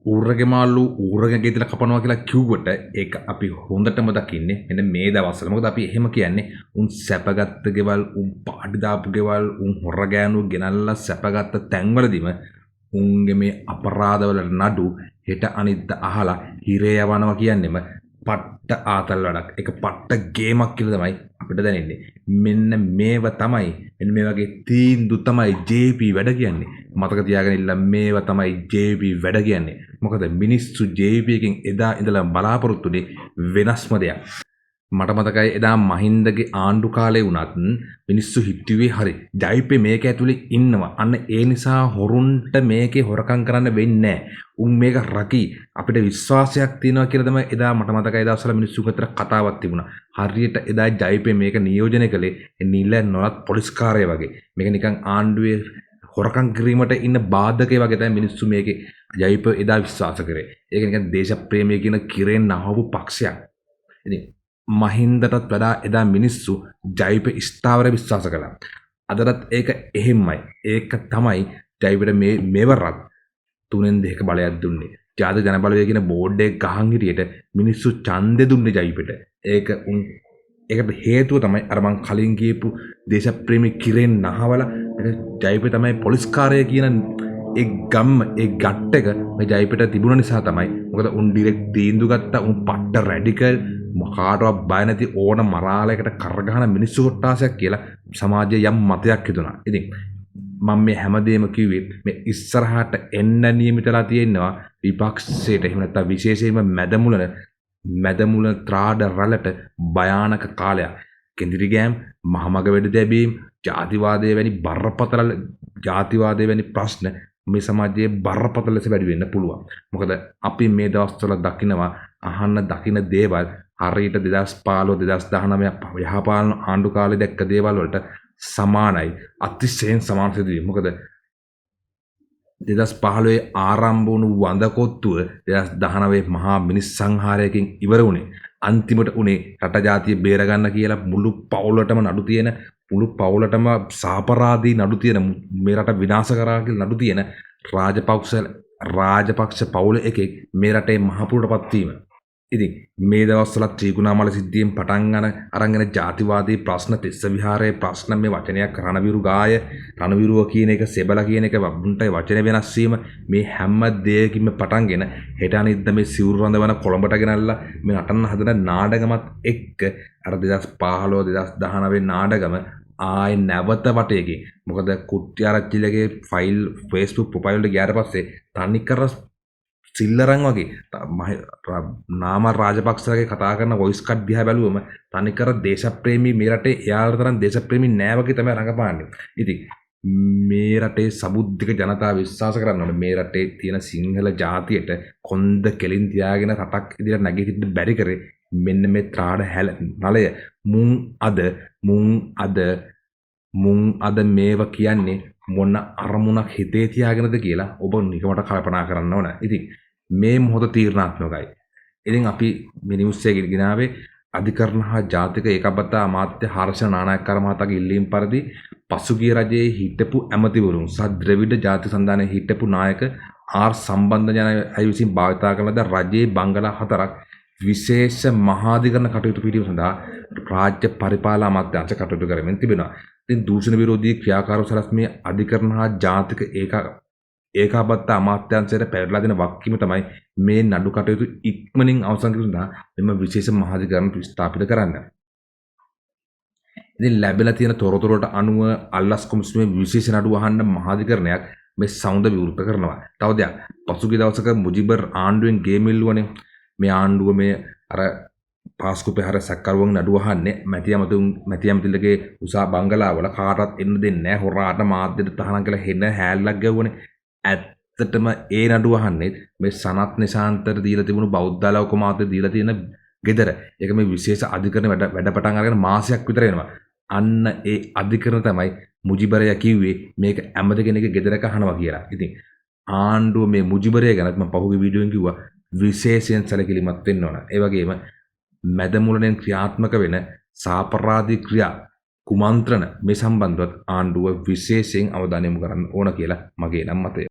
ඌරගේ මාළු ඌරගේ ගෙදර කපනවා කියලා කිව්වට ඒක අපි හොඳටම දකින්නේ මෙන්න මේ දවස්වල. මොකද අපි එහෙම කියන්නේ උන් සැපගත්ත ගෙවල්, උන් පාටි දාපු ගෙවල්, උන් හොර ගෑනු ගෙනල්ලා සැපගත්ත තැන්වලදීම උන්ගේ මේ අපරාධවල නඩු හෙට අනිද්දා අහලා හිරේ යවනවා කියන්නේම පට්ට ආතල් වැඩක්. ඒක පට්ට ගේමක් කියලා තමයි අපිට දැනෙන්නේ. මෙන්න මේව තමයි මෙන්න මේ වගේ තීන්දුව තමයි JP වැඩ කියන්නේ. මතක තියාගෙන ඉන්න මේව තමයි JP වැඩ කියන්නේ. මොකද මිනිස්සු JP එකෙන් එදා ඉඳලා බලාපොරොත්තුනේ වෙනස්ම දෙයක්. මට මතකයි එදා මහින්දගේ ආණ්ඩු කාලේ වුණත් මිනිස්සු හිතුවේ හරි JP මේක ඇතුලේ ඉන්නවා. අන්න ඒ නිසා හොරුන්ට මේකේ හොරකම් කරන්න වෙන්නේ නැහැ. උන් මේක රකි අපිට විශ්වාසයක් තියෙනවා කියලා තමයි එදා මට මතකයි දවස්වල මිනිස්සු අතර කතාවක් තිබුණා. හරියට එදා JP මේක නියෝජනය කළේ නිල නොලත් පොලිස් කාර්යය වගේ. මේක නිකන් ආණ්ඩුවේ හොරකම් කිරීමට ඉන්න බාධකේ වගේ තමයි මිනිස්සු මේකේ JP එදා විශ්වාස කරේ. ඒක නිකන් දේශප්‍රේමී කියන කිරෙන් නහවපු පක්ෂයක්. ඉතින් මහින්දටත් වඩා එදා මිනිස්සු JP ස්ථාවර විශ්වාස කළා. අදටත් ඒක එහෙම්මයි. ඒක තමයි JPට මේවරත් 3/2 බලයක් දුන්නේ. ජාතික ජනබලවේග කියන බෝඩ් එක ගහන් හිටියට මිනිස්සු ඡන්දෙ දුන්නේ JPට. ඒකට හේතුව තමයි අර මං කලින් කියපු දේශප්‍රේමී කිරෙන් නහවල JP තමයි පොලිස් කාර්යය කියන ඒ ගම්ම ඒ ගැට් එක මේ JPට තිබුණ නිසා තමයි. මොකද උන් ඩිරෙක්ට් තීන්දුව ගත්තා. උන් පට්ට රැඩිකල් මොකාටවත් බය නැති ඕන මරාලයකට කරගහන මිනිස්සු කොට්ටාසයක් කියලා සමාජයේ යම් මතයක් හිතුණා. ඉතින් මම මේ හැමදේම කිව්වේ මේ ඉස්සරහට එන්න නියමිතලා තියෙනවා විපක්ෂයට එහෙම නැත්නම් විශේෂයෙන්ම මැදමුල ත්‍රාඩ රළට භයානක කාලයක්. කෙඳිරිගෑම්, මහමග වෙඩි දැබීම්, ජාතිවාදය වැනි ප්‍රශ්න මේ සමාජයේ බරපතල ලෙස වැඩි වෙන්න පුළුවන්. මොකද අපි මේ දවස්වල දකින දේවල් හරියට 2015 2019 යහපාලන ආණ්ඩු කාලේ දැක්ක දේවල් වලට සමානයි. අතිශයින් සමාන සිදුවීම්. මොකද 2015 ආරම්භ වුණු වඳකොත්තුව 2019 මහා මිනිස් සංහාරයකින් ඉවර වුණේ. අන්තිමට උනේ රට ජාතිය බේර ගන්න කියලා මුළු පවුලටම නඩු තියෙන, මුළු පවුලටම සාපරාධී නඩු තියෙන, මේ රට විනාශ කරා කියලා නඩු තියෙන රාජපක්ෂ පවුල එකෙක් මේ රටේ මහපුරටපත් වීම. ඉතින් මේ දවස්වල ත්‍රිකුණාමල සිද්ධියෙන් පටන් අරගෙන ජාතිවාදී ප්‍රශ්න, තිස්ස විහාරයේ ප්‍රශ්න, මේ වචනයක් රණවිරුව කියන එක, සෙබලා කියන එක වුන්ට වචන වෙනස් වීම, මේ හැම දෙයකින්ම පටන්ගෙන හෙට අනිද්දා මේ සිවුරු රඳවන කොළඹට ගෙනල්ලා මේ නටන්න හදන නාඩගමත් එක්ක අර 2015 2019 නාඩගම ආයි නැවත වටේකින්. මොකද කුට්ටිආරච්චිලගේ Facebook ප්‍රොෆයිල් එකට ගියාට පස්සේ තනිකර සිල්ලරන් වගේ නාම රාජපක්ෂගේ කතා කරන වොයිස් කට් දිහා බැලුවම තනිකර දේශප්‍රේමී මේ රටේ එයාලා තරම් දේශප්‍රේමී නෑ වගේ තමයි රඟපාන්නේ. ඉතින් මේ රටේ සබුද්ධික ජනතාව විශ්වාස කරන්න ඕනේ මේ රටේ තියෙන සිංහල ජාතියට කොන්ද කෙලින් තියාගෙන රටක් ඉදිරියට නැගිටින්න බැරි කරේ මෙන්න මේ ත්‍රාඩ නලය. මුන් අද මේව කියන්නේ මොන අරමුණක් හිතේ තියාගෙනද කියලා ඔබ නිකමට කල්පනා කරන්න ඕන. ඉතින් මේ මොහොත තීරණාත්මකයි. ඉතින් අපි මේ නිවුස් එකේ ගෙනාවේ අධිකරණ හා ජාතික ඒකබද්ධ අමාත්‍ය හර්ෂ නානායක්කාර මහතාගේ ඉල්ලීම් පරිදි පසුගිය රජයේ හිටපු ඇමතිවරුන් සහ ද්‍රවිඩ ජාතික සන්ධානයේ හිටපු නායක ආර් සම්බන්ධ ජන අය විසින් භාවිතා කරන ද රජයේ බංගලා 4ක් විශේෂ මහාධිකරණ කටයුතු පිළිවීම සඳහා රාජ්‍ය පරිපාලන අමාත්‍යාංශ කටයුතු කරමින් තිබෙනවා. ඉතින් දූෂණ විරෝධී ක්‍රියාකාරී සැලැස්මේ අධිකරණ හා ජාතික ඒකාබද්ධ අමාත්‍යාංශයට පැවරලා දෙන වක්කීම තමයි මේ නඩු කටයුතු ඉක්මනින් අවසන් කිරීම සඳහා මෙම විශේෂ මහාධිකරණ ස්ථාපිත කරන්න. ඉතින් ලැබෙලා තියෙන තොරතුරු වලට අනුව අල්ලස් කොමිසමේ විශේෂ නඩුව අහන්න මහාධිකරණයක් මේ සමුද විවෘත කරනවා. තව දෙයක් පසුගිය දවසක මුජිබර් ආණ්ඩුවෙන් ගේමිල්ලුවනේ මේ ආණ්ඩුව මේ අර පාස්කුපේ හර සැකකරුවන් නඩුව අහන්නේ මැති ඇමතිලගේ උසා බංගලාවල කාටවත් එන්න දෙන්නේ නැහැ. හොරාට මාධ්‍යට තහනම් කියලා හෙන හැල්ලක් ගැව්වනේ. ඇත්තටම ඒ නඩුව අහන්නේ මේ සනත් නිශාන්තට දීලා තිබුණු බෞද්ධාලෝක මාධ්‍ය දීලා තියෙන ගෙදර. ඒක මේ විශේෂ අධිකරණ වැඩ පටන් අරගෙන මාසයක් විතර වෙනවා. අන්න ඒ අධිකරණ තමයි මුජිබරයා කිව්වේ මේක ඇමති කෙනෙක්ගේ ගෙදරක අහනවා කියලා. ඉතින් ආණ්ඩුව මේ මුජිබරයා ගැනත් මම පහුගිය වීඩියෝෙන් කිව්වා විශේෂයෙන් සැලකිලිමත් වෙන්න ඕන. ඒ වගේම මැදමුලෙන් ක්‍රියාත්මක වෙන සාපරාධී ක්‍රියා කුමන්ත්‍රණ මේ සම්බන්ධවත් ආණ්ඩුව විශේෂයෙන් අවධානය යොමු කරන්න ඕන කියලා මගේ නම් මතය.